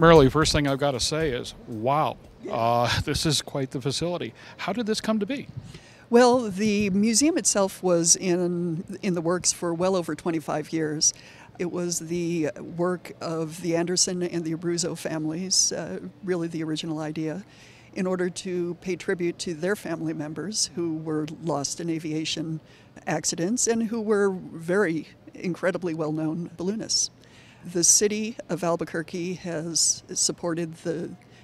Marilee, first thing I've got to say is, wow, this is quite the facility. How did this come to be? Well, the museum itself was in the works for well over 25 years. It was the work of the Anderson and the Abruzzo families, really the original idea, in order to pay tribute to their family members who were lost in aviation accidents and who were very incredibly well-known balloonists. The City of Albuquerque has supported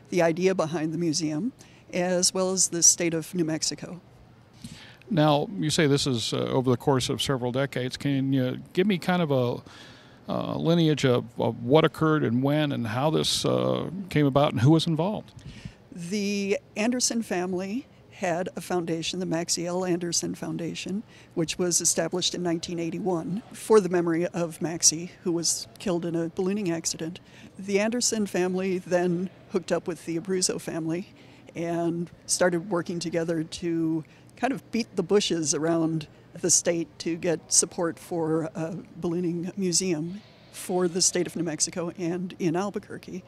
the idea behind the museum, as well as the state of New Mexico. Now, you say this is over the course of several decades. Can you give me kind of a lineage of what occurred and when and how this came about and who was involved? The Anderson family had a foundation, the Maxie L. Anderson Foundation, which was established in 1981 for the memory of Maxie, who was killed in a ballooning accident. The Anderson family then hooked up with the Abruzzo family and started working together to kind of beat the bushes around the state to get support for a ballooning museum for the state of New Mexico and in Albuquerque.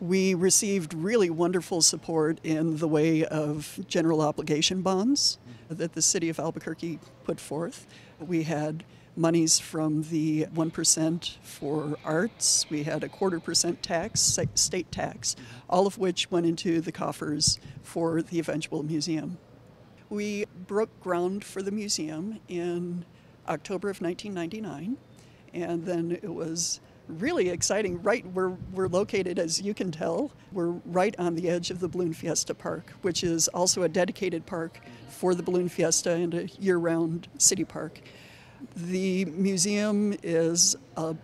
We received really wonderful support in the way of general obligation bonds that the City of Albuquerque put forth. We had monies from the 1% for arts. We had a 0.25% tax, state tax, all of which went into the coffers for the eventual museum. We broke ground for the museum in October of 1999, and then it was really exciting. Right, we're located, as you can tell, we're right on the edge of the Balloon Fiesta Park, which is also a dedicated park for the Balloon Fiesta and a year-round city park. The museum is a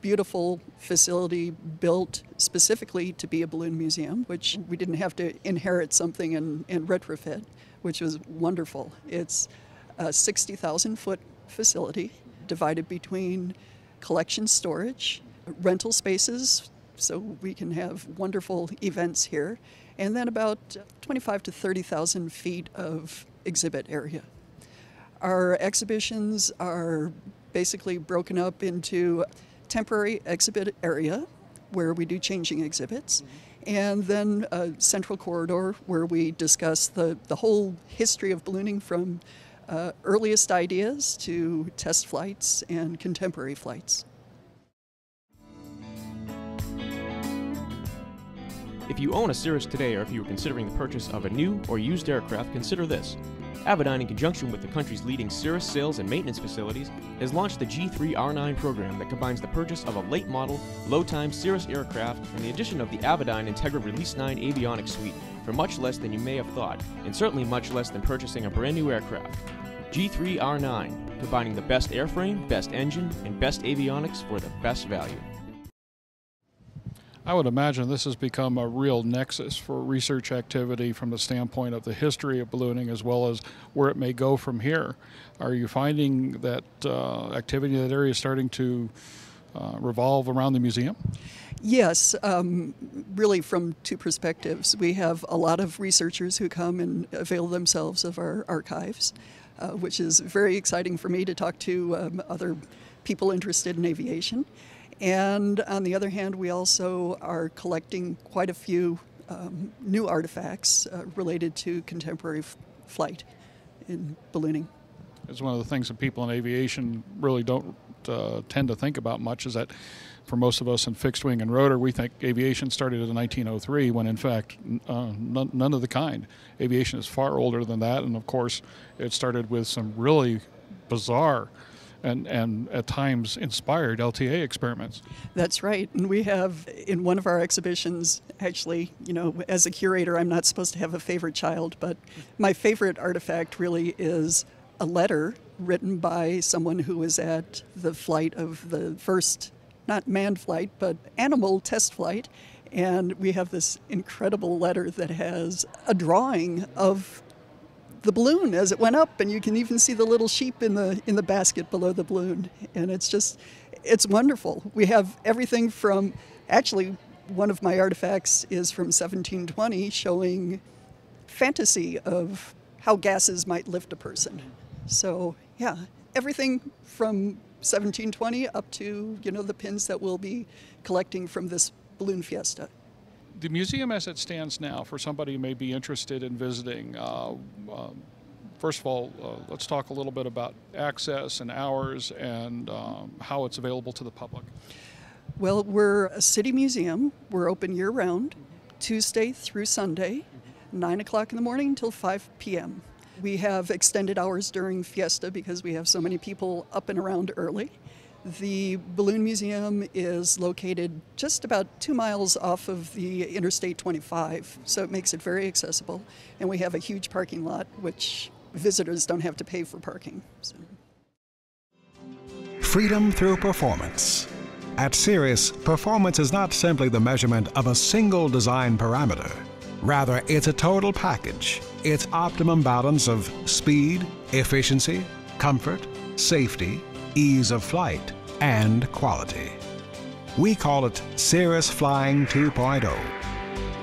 beautiful facility built specifically to be a balloon museum, which we didn't have to inherit something and retrofit, which was wonderful. It's a 60,000-foot facility divided between collection storage, rental spaces, so we can have wonderful events here, and then about 25 to 30,000 feet of exhibit area. Our exhibitions are basically broken up into temporary exhibit area, where we do changing exhibits, and then a central corridor where we discuss the whole history of ballooning from earliest ideas to test flights and contemporary flights. If you own a Cirrus today, or if you are considering the purchase of a new or used aircraft, consider this. Aviation, in conjunction with the country's leading Cirrus sales and maintenance facilities, has launched the G3R9 program that combines the purchase of a late-model, low-time Cirrus aircraft and the addition of the Aviation Integra Release 9 avionics suite for much less than you may have thought, and certainly much less than purchasing a brand new aircraft. G3R9, combining the best airframe, best engine, and best avionics for the best value. I would imagine this has become a real nexus for research activity from the standpoint of the history of ballooning as well as where it may go from here. Are you finding that activity in that area is starting to revolve around the museum? Yes, really from two perspectives. We have a lot of researchers who come and avail themselves of our archives, which is very exciting for me to talk to other people interested in aviation. And on the other hand, we also are collecting quite a few new artifacts related to contemporary flight in ballooning. It's one of the things that people in aviation really don't tend to think about much, is that for most of us in fixed wing and rotor, we think aviation started in 1903, when in fact none of the kind. Aviation is far older than that, and of course it started with some really bizarre and at times inspired LTA experiments. That's right. And we have in one of our exhibitions, actually, you know, as a curator, I'm not supposed to have a favorite child, but my favorite artifact really is a letter written by someone who was at the flight of the first, not manned flight, but animal test flight. And we have this incredible letter that has a drawing of the balloon as it went up, and you can even see the little sheep in the basket below the balloon. And it's wonderful. We have everything from, actually, one of my artifacts is from 1720, showing fantasy of how gases might lift a person. So yeah, everything from 1720 up to, you know, the pins that we'll be collecting from this Balloon Fiesta. The museum as it stands now, for somebody who may be interested in visiting, first of all, let's talk a little bit about access and hours and how it's available to the public. Well, we're a city museum. We're open year-round, Tuesday through Sunday, 9 o'clock in the morning until 5 p.m. We have extended hours during Fiesta because we have so many people up and around early. The Balloon Museum is located just about 2 miles off of the Interstate 25, so it makes it very accessible. And we have a huge parking lot, which visitors don't have to pay for parking. So. Freedom through performance. At Cirrus, performance is not simply the measurement of a single design parameter. Rather, it's a total package. It's optimum balance of speed, efficiency, comfort, safety, ease of flight, and quality. We call it Cirrus Flying 2.0.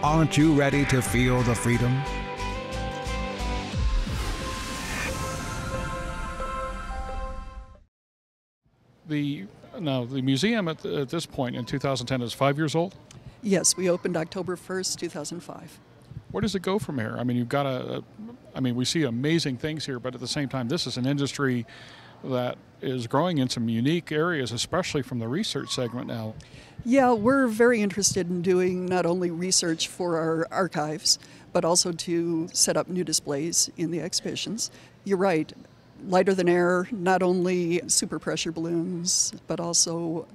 Aren't you ready to feel the freedom? The museum at this point in 2010 is 5 years old? Yes, we opened October 1st, 2005. Where does it go from here? I mean, you've got we see amazing things here, but at the same time, this is an industry that is growing in some unique areas, especially from the research segment now. Yeah, we're very interested in doing not only research for our archives, but also to set up new displays in the exhibitions. You're right. Lighter than air, not only superpressure balloons, but also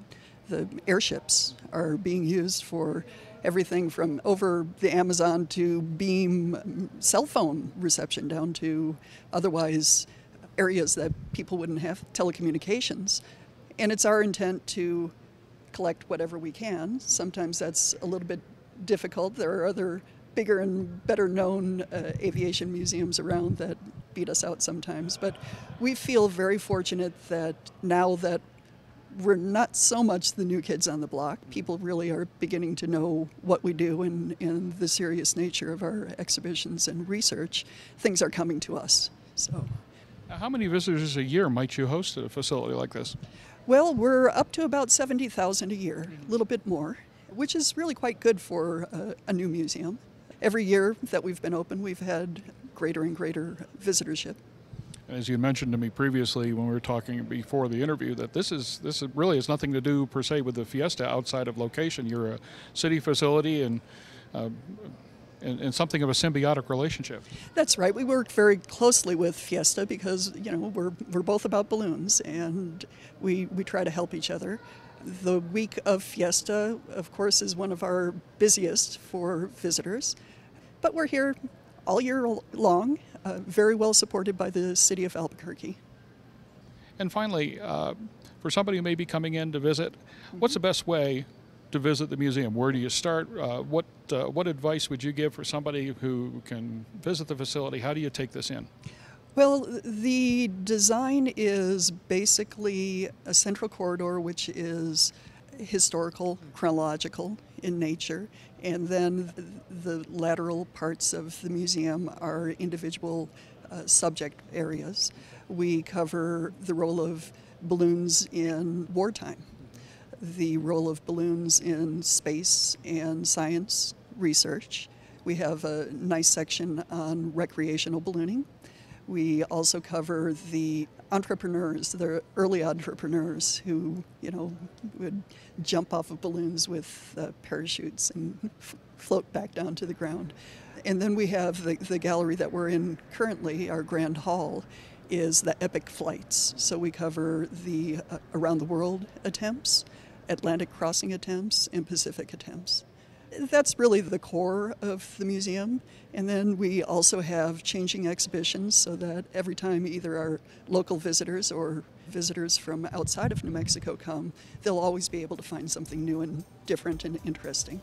the airships are being used for everything from over the Amazon to beam cell phone reception down to otherwise areas that people wouldn't have telecommunications. And it's our intent to collect whatever we can. Sometimes that's a little bit difficult. There are other bigger and better known aviation museums around that beat us out sometimes. But we feel very fortunate that now that we're not so much the new kids on the block, people really are beginning to know what we do and the serious nature of our exhibitions and research. Things are coming to us. So, how many visitors a year might you host at a facility like this? Well, we're up to about 70,000 a year, a little bit more, which is really quite good for a new museum. Every year that we've been open, we've had greater and greater visitorship. As you mentioned to me previously when we were talking before the interview, that this really has nothing to do per se with the Fiesta outside of location. You're a city facility and something of a symbiotic relationship. That's right. We work very closely with Fiesta because we're both about balloons and we try to help each other. The week of Fiesta, of course, is one of our busiest for visitors, but we're here all year long, very well supported by the City of Albuquerque. And finally, for somebody who may be coming in to visit, what's the best way to visit the museum? Where do you start? What advice would you give for somebody who can visit the facility? How do you take this in? Well, the design is basically a central corridor which is historical, chronological in nature, and then the lateral parts of the museum are individual subject areas. We cover the role of balloons in wartime, the role of balloons in space and science research. We have a nice section on recreational ballooning. We also cover the entrepreneurs, the early entrepreneurs who, would jump off of balloons with parachutes and float back down to the ground. And then we have the gallery that we're in currently, our grand hall, is the epic flights. So we cover the around the world attempts, Atlantic crossing attempts, and Pacific attempts. That's really the core of the museum. And then we also have changing exhibitions so that every time either our local visitors or visitors from outside of New Mexico come, they'll always be able to find something new and different and interesting.